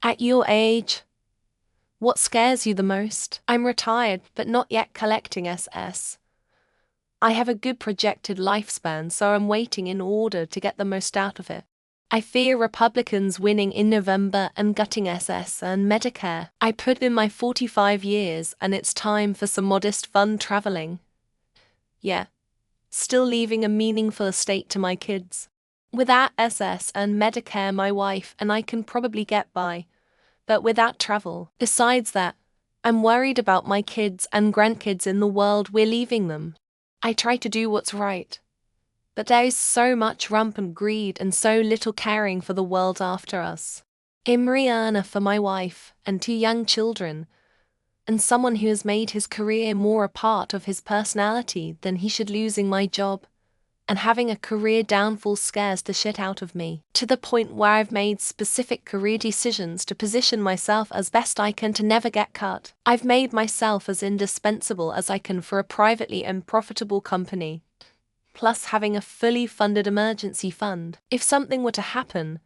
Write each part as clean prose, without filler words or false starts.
At your age, what scares you the most? I'm retired, but not yet collecting SS. I have a good projected lifespan, so I'm waiting in order to get the most out of it. I fear Republicans winning in November and gutting SS and Medicare. I put in my 45 years and it's time for some modest fun traveling. Yeah, still leaving a meaningful estate to my kids. Without SS and Medicare, my wife and I can probably get by, but without travel. Besides that, I'm worried about my kids and grandkids in the world we're leaving them. I try to do what's right, but there is so much rampant greed and so little caring for the world after us. Imriana for my wife and 2 young children, and someone who has made his career more a part of his personality than he should losing my job, and having a career downfall scares the shit out of me, to the point where I've made specific career decisions to position myself as best I can to never get cut. I've made myself as indispensable as I can for a privately and profitable company, plus having a fully funded emergency fund. If something were to happen,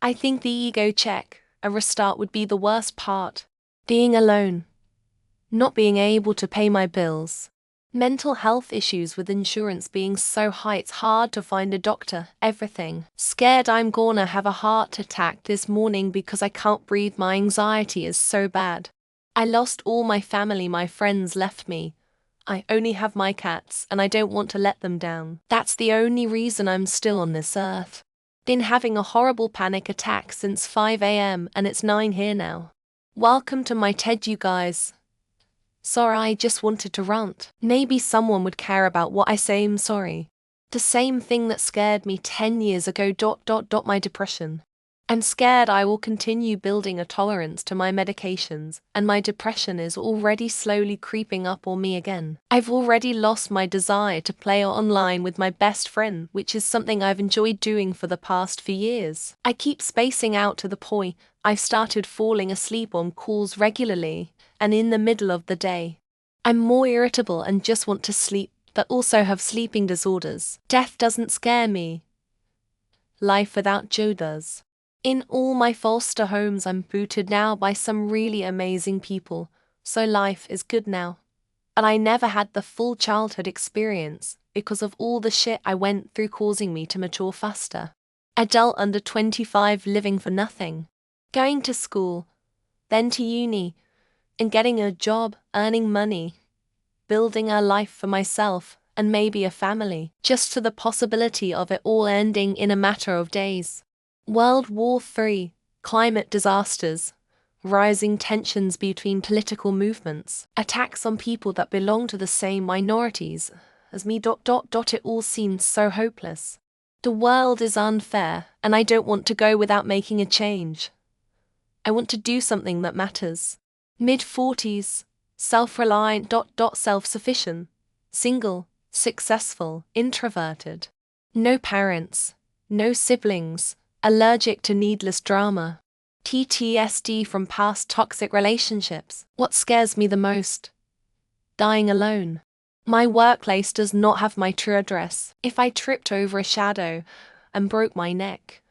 I think the ego check, a restart would be the worst part. Being alone, not being able to pay my bills, mental health issues with insurance being so high it's hard to find a doctor, everything. Scared I'm gonna have a heart attack this morning because I can't breathe, my anxiety is so bad. I lost all my family, my friends left me. I only have my cats and I don't want to let them down. That's the only reason I'm still on this earth. Been having a horrible panic attack since 5 a.m. and it's 9 here now. Welcome to my TED, you guys. Sorry, I just wanted to rant. Maybe someone would care about what I say. I'm sorry. The same thing that scared me 10 years ago. My depression. I'm scared I will continue building a tolerance to my medications, and my depression is already slowly creeping up on me again. I've already lost my desire to play online with my best friend, which is something I've enjoyed doing for the past few years. I keep spacing out to the point I've started falling asleep on calls regularly, and in the middle of the day. I'm more irritable and just want to sleep, but also have sleeping disorders. Death doesn't scare me. Life without Joe does. In all my foster homes I'm booted now by some really amazing people, so life is good now. And I never had the full childhood experience because of all the shit I went through causing me to mature faster. Adult under 25 living for nothing. Going to school, then to uni, and getting a job, earning money, building a life for myself and maybe a family, just to the possibility of it all ending in a matter of days. World War III, climate disasters, rising tensions between political movements, attacks on people that belong to the same minorities as me. It all seems so hopeless. The world is unfair, and I don't want to go without making a change. I want to do something that matters. Mid-40s, self-reliant. Self-sufficient, single, successful, introverted. No parents, no siblings. Allergic to needless drama. PTSD from past toxic relationships. What scares me the most? Dying alone. My workplace does not have my true address. If I tripped over a shadow and broke my neck,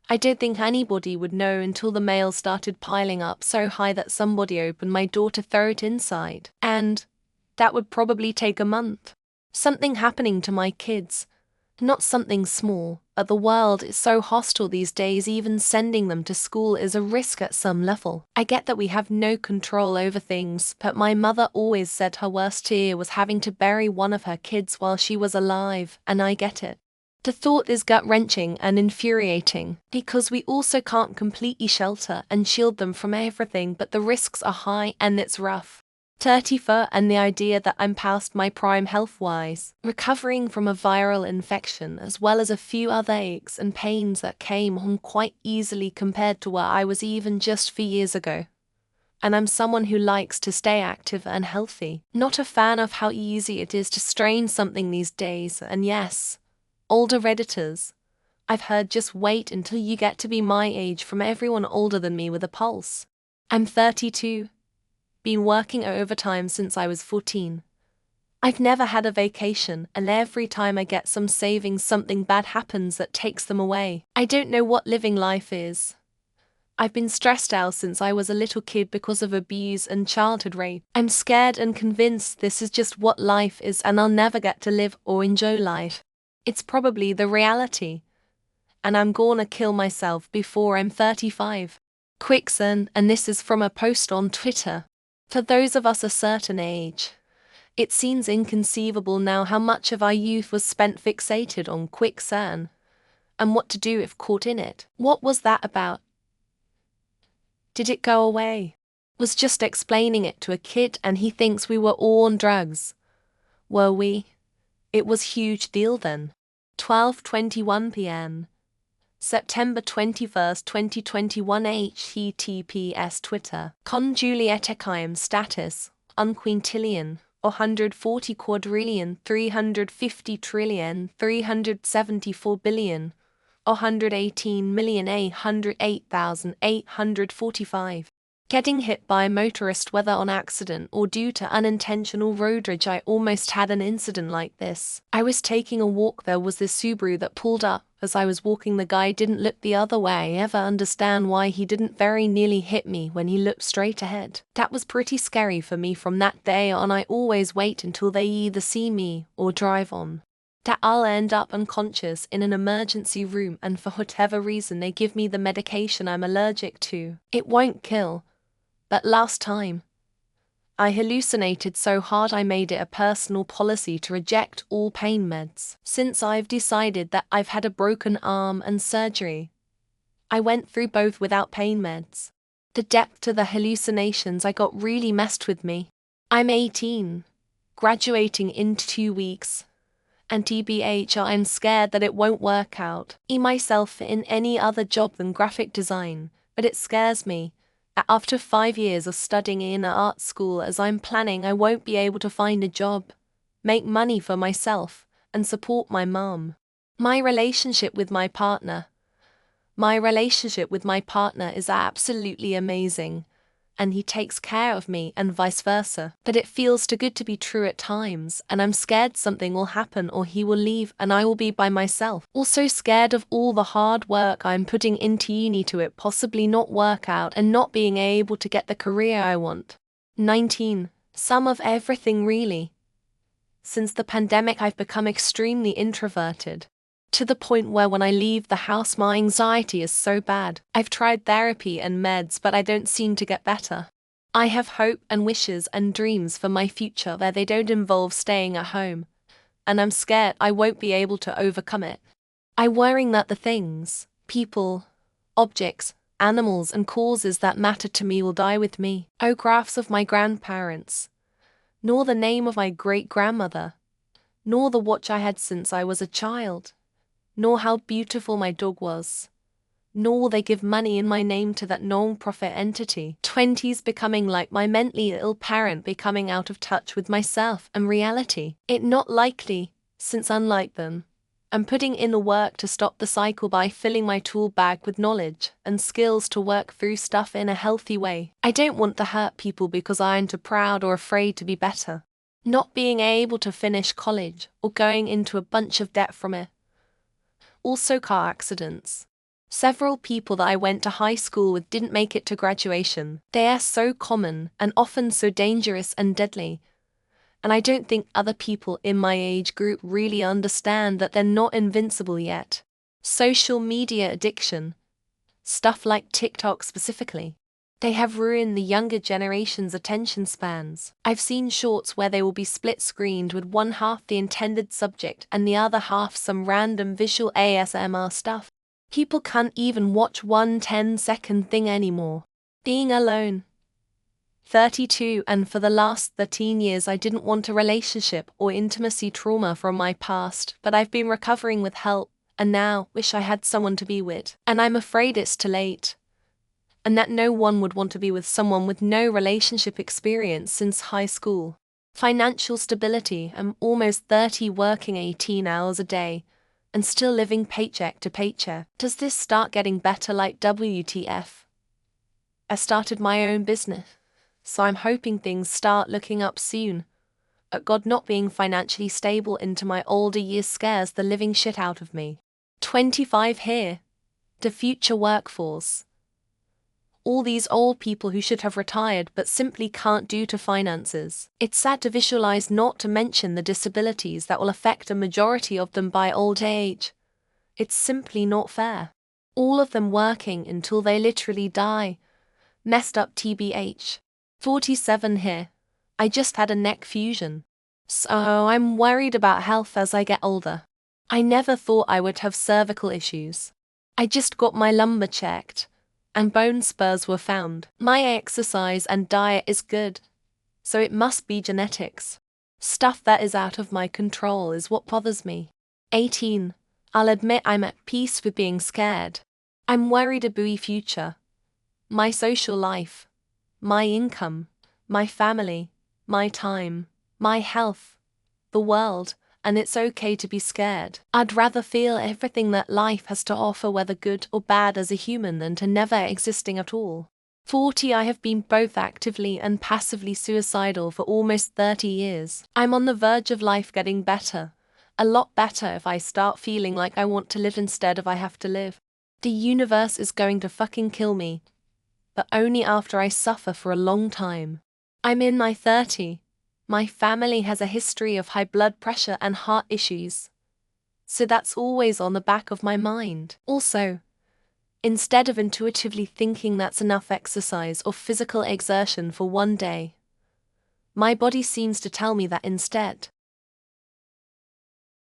I don't think anybody would know until the mail started piling up so high that somebody opened my door to throw it inside. And that would probably take a month. Something happening to my kids. Not something small, but the world is so hostile these days, even sending them to school is a risk at some level. I get that we have no control over things, but my mother always said her worst fear was having to bury one of her kids while she was alive, and I get it. The thought is gut-wrenching and infuriating, because we also can't completely shelter and shield them from everything, but the risks are high and it's rough. 34 and the idea that I'm past my prime health-wise, recovering from a viral infection as well as a few other aches and pains that came on quite easily compared to where I was even just 4 years ago. And I'm someone who likes to stay active and healthy, not a fan of how easy it is to strain something these days, and yes, older Redditors, I've heard just wait until you get to be my age from everyone older than me with a pulse. I'm 32. Been working overtime since I was 14. I've never had a vacation, and every time I get some savings something bad happens that takes them away. I don't know what living life is. I've been stressed out since I was a little kid because of abuse and childhood rape. I'm scared and convinced this is just what life is and I'll never get to live or enjoy life. It's probably the reality. And I'm gonna kill myself before I'm 35. Quickson, and this is from a post on Twitter. For those of us a certain age, it seems inconceivable now how much of our youth was spent fixated on quicksand and what to do if caught in it. What was that about? Did it go away? Was just explaining it to a kid and he thinks we were all on drugs. Were we? It was huge deal then. 12:21 p.m. September 21st, 2021 https Twitter. Con Juliet Echaim status, unquintillion, 140 quadrillion, 350 trillion, 374 billion, 118,808,845. Getting hit by a motorist whether on accident or due to unintentional road rage. I almost had an incident like this. I was taking a walk, there was this Subaru that pulled up. As I was walking the guy didn't look the other way. I ever understand why he didn't very nearly hit me when he looked straight ahead. That was pretty scary for me from that day on. I always wait until they either see me or drive on. That I'll end up unconscious in an emergency room and for whatever reason they give me the medication I'm allergic to. It won't kill. But last time, I hallucinated so hard I made it a personal policy to reject all pain meds. Since I've decided that I've had a broken arm and surgery, I went through both without pain meds. The depth to the hallucinations I got really messed with me. I'm 18, graduating in 2 weeks. And TBH, I'm scared that it won't work out. Myself in any other job than graphic design, but it scares me. After 5 years of studying in an art school, as I'm planning, I won't be able to find a job, make money for myself, and support my mom. My relationship with my partner is absolutely amazing. And he takes care of me and vice versa. But it feels too good to be true at times, and I'm scared something will happen or he will leave and I will be by myself. Also scared of all the hard work I'm putting into uni to it possibly not work out and not being able to get the career I want. 19. Some of everything really. Since the pandemic I've become extremely introverted. To the point where when I leave the house my anxiety is so bad. I've tried therapy and meds but I don't seem to get better. I have hope and wishes and dreams for my future where they don't involve staying at home. And I'm scared I won't be able to overcome it. I'm worrying that the things, people, objects, animals and causes that matter to me will die with me. Photographs of my grandparents. Nor the name of my great-grandmother. Nor the watch I had since I was a child. Nor how beautiful my dog was. Nor will they give money in my name to that non-profit entity. 20s becoming like my mentally ill parent, becoming out of touch with myself and reality. It not likely, since unlike them, I'm putting in the work to stop the cycle by filling my tool bag with knowledge and skills to work through stuff in a healthy way. I don't want to hurt people because I am too proud or afraid to be better. Not being able to finish college or going into a bunch of debt from it. Also car accidents. Several people that I went to high school with didn't make it to graduation. They are so common and often so dangerous and deadly. And I don't think other people in my age group really understand that they're not invincible yet. Social media addiction. Stuff like TikTok specifically. They have ruined the younger generation's attention spans. I've seen shorts where they will be split-screened with one half the intended subject and the other half some random visual ASMR stuff. People can't even watch one 10-second thing anymore. Being alone. 32, and for the last 13 years I didn't want a relationship or intimacy trauma from my past, but I've been recovering with help, and now wish I had someone to be with. And I'm afraid it's too late. And that no one would want to be with someone with no relationship experience since high school. Financial stability. I'm almost 30, working 18 hours a day, and still living paycheck to paycheck. Does this start getting better like WTF? I started my own business, so I'm hoping things start looking up soon. God, not being financially stable into my older years scares the living shit out of me. 25 here. The future workforce. All these old people who should have retired but simply can't due to finances. It's sad to visualize, not to mention the disabilities that will affect a majority of them by old age. It's simply not fair. All of them working until they literally die. Messed up TBH. 47 here. I just had a neck fusion. So I'm worried about health as I get older. I never thought I would have cervical issues. I just got my lumbar checked, and bone spurs were found. My exercise and diet is good, so it must be genetics. Stuff that is out of my control is what bothers me. 18. I'll admit I'm at peace with being scared. I'm worried about my future, my social life, my income, my family, my time, my health, the world, and it's okay to be scared. I'd rather feel everything that life has to offer, whether good or bad, as a human than to never existing at all. 40. I have been both actively and passively suicidal for almost 30 years. I'm on the verge of life getting better. A lot better if I start feeling like I want to live instead of I have to live. The universe is going to fucking kill me, but only after I suffer for a long time. I'm in my 30. My family has a history of high blood pressure and heart issues, so that's always on the back of my mind. Also, instead of intuitively thinking that's enough exercise or physical exertion for one day, my body seems to tell me that instead.